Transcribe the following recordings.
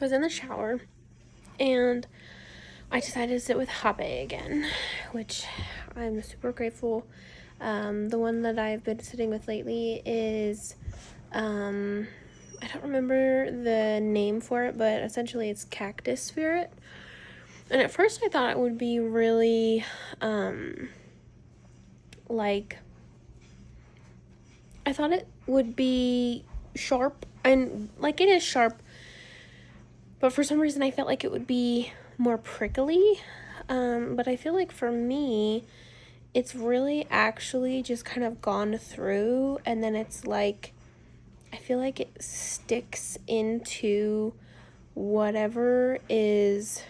I was in the shower and I decided to sit with Hapé again, which I'm super grateful. The one that I've been sitting with lately is, I don't remember the name for it, but essentially it's Cactus Spirit. And at first I thought it would be really, I thought it would be sharp, and it is sharp, but for some reason I felt like it would be more prickly. But I feel like for me, it's really actually just kind of gone through, and then it's like, I feel like it sticks into whatever is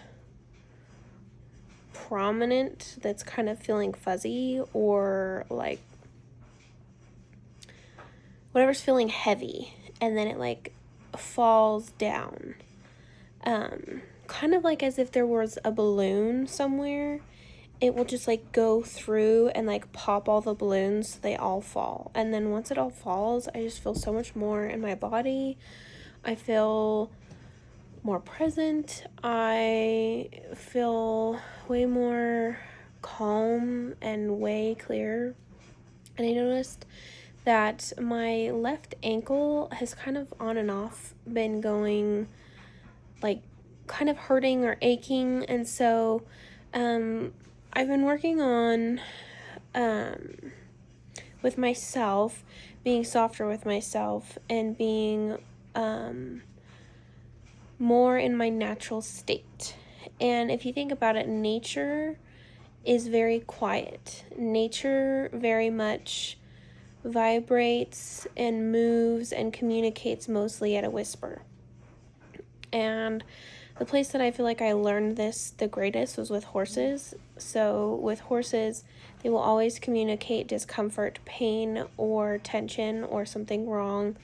prominent that's kind of feeling fuzzy, or like whatever's feeling heavy, and then it like falls down. Kind of like as if there was a balloon somewhere. It will just like go through and like pop all the balloons so they all fall. And then once it all falls, I just feel so much more in my body. I feel more present. I feel way more calm and way clearer. And I noticed that my left ankle has kind of on and off been going, like, kind of hurting or aching. And so I've been working on with myself, being softer with myself, and being more in my natural state. And if you think about it, nature is very quiet. Nature very much vibrates and moves and communicates mostly at a whisper. And the place that I feel like I learned this the greatest was with horses. So with horses, they will always communicate discomfort, pain, or tension, or something wrong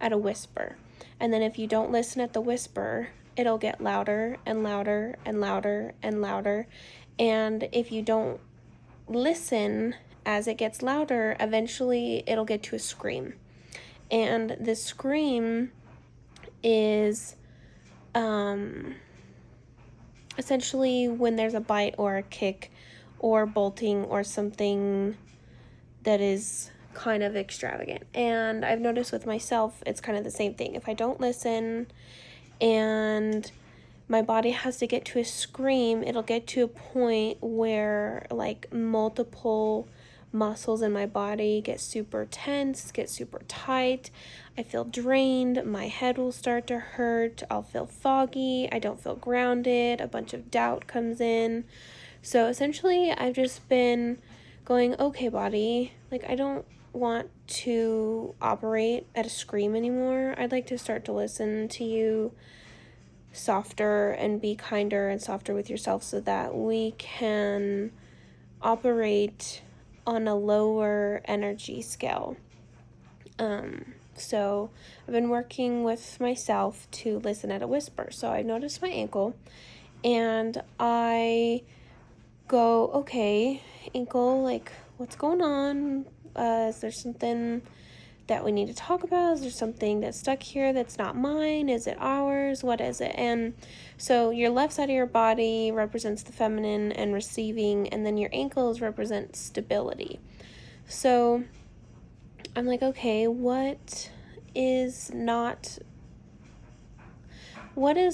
at a whisper. And then if you don't listen at the whisper, it'll get louder and louder and louder and louder. And if you don't listen as it gets louder, eventually it'll get to a scream. And the scream is essentially when there's a bite or a kick or bolting or something that is kind of extravagant. And I've noticed with myself, it's kind of the same thing. If I don't listen and my body has to get to a scream, it'll get to a point where like multiple muscles in my body get super tense, get super tight. I feel drained. My head will start to hurt. I'll feel foggy. I don't feel grounded. A bunch of doubt comes in. So essentially, I've just been going, okay, body, like, I don't want to operate at a scream anymore. I'd like to start to listen to you softer and be kinder and softer with yourself so that we can operate on a lower energy scale. So I've been working with myself to listen at a whisper. So I noticed my ankle and I go, okay, ankle, like, what's going on? Is there something that we need to talk about? Is there something that's stuck here that's not mine? Is it ours? What is it? And so your left side of your body represents the feminine and receiving, and then your ankles represent stability. So I'm like, okay, what is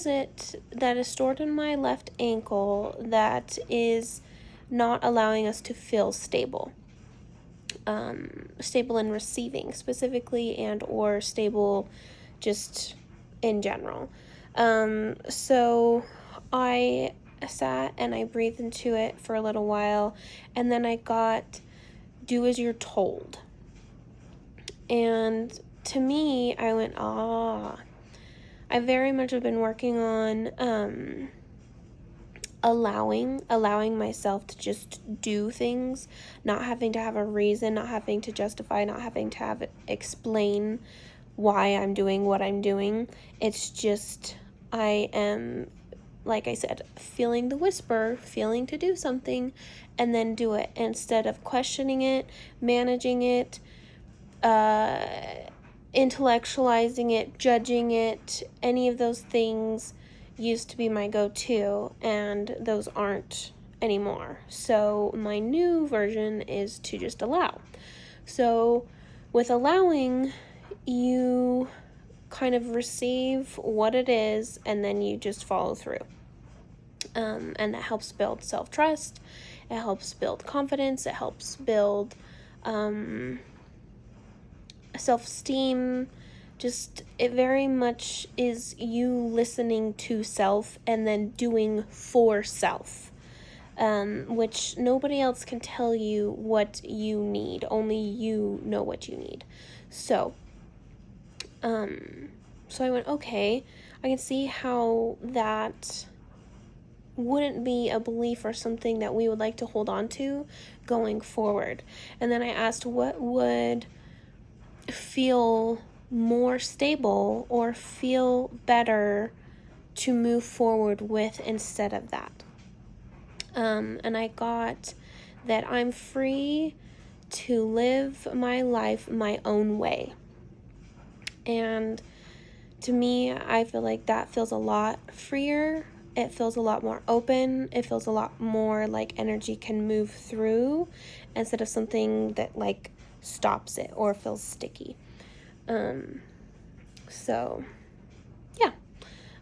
it that is stored in my left ankle that is not allowing us to feel stable? Stable in receiving specifically, and or stable just in general. So I sat and I breathed into it for a little while, and then I got, do as you're told. And to me, I went, I very much have been working on allowing myself to just do things, not having to have a reason, not having to justify, not having to have it explain why I'm doing what I'm doing. It's just, I am, like I said, feeling the whisper, feeling to do something, and then do it instead of questioning it, managing it, intellectualizing it, judging it, any of those things. used to be my go-to, and those aren't anymore. So my new version is to just allow. So with allowing, you kind of receive what it is, and then you just follow through. And that helps build self-trust. It helps build confidence. It helps build self-esteem. Just, it very much is you listening to self and then doing for self, which nobody else can tell you what you need. Only you know what you need. So I went, okay, I can see how that wouldn't be a belief or something that we would like to hold on to going forward. And then I asked what would feel more stable or feel better to move forward with instead of that. And I got that I'm free to live my life my own way. And to me, I feel like that feels a lot freer. It feels a lot more open. It feels a lot more like energy can move through instead of something that like stops it or feels sticky. So yeah,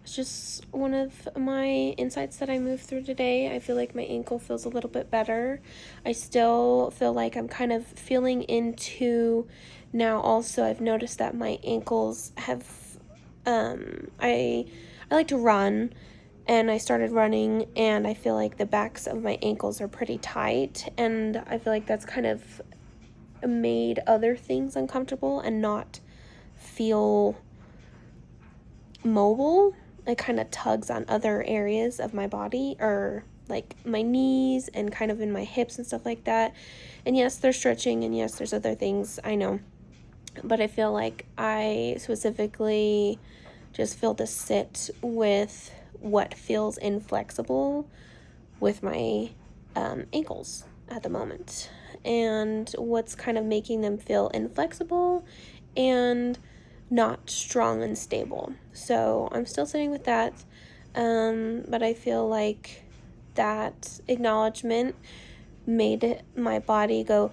it's just one of my insights that I moved through today. I feel like my ankle feels a little bit better. I still feel like I'm kind of feeling into now. Also, I've noticed that my ankles have, I like to run, and I started running, and I feel like the backs of my ankles are pretty tight, and I feel like that's kind of made other things uncomfortable and not feel mobile. It kind of tugs on other areas of my body, or like my knees and kind of in my hips and stuff like that. And yes, there's stretching, and yes, there's other things, I know, but I feel like I specifically just feel to sit with what feels inflexible with my ankles at the moment, and what's kind of making them feel inflexible and not strong and stable. So I'm still sitting with that, but I feel like that acknowledgement made my body go,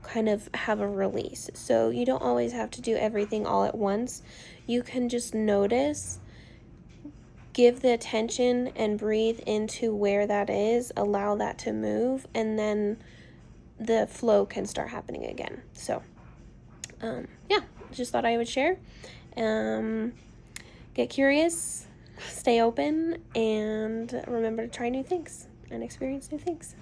kind of have a release. So you don't always have to do everything all at once. You can just notice, give the attention, and breathe into where that is, allow that to move, and then the flow can start happening again. So yeah, just thought I would share. Get curious, stay open, and remember to try new things and experience new things.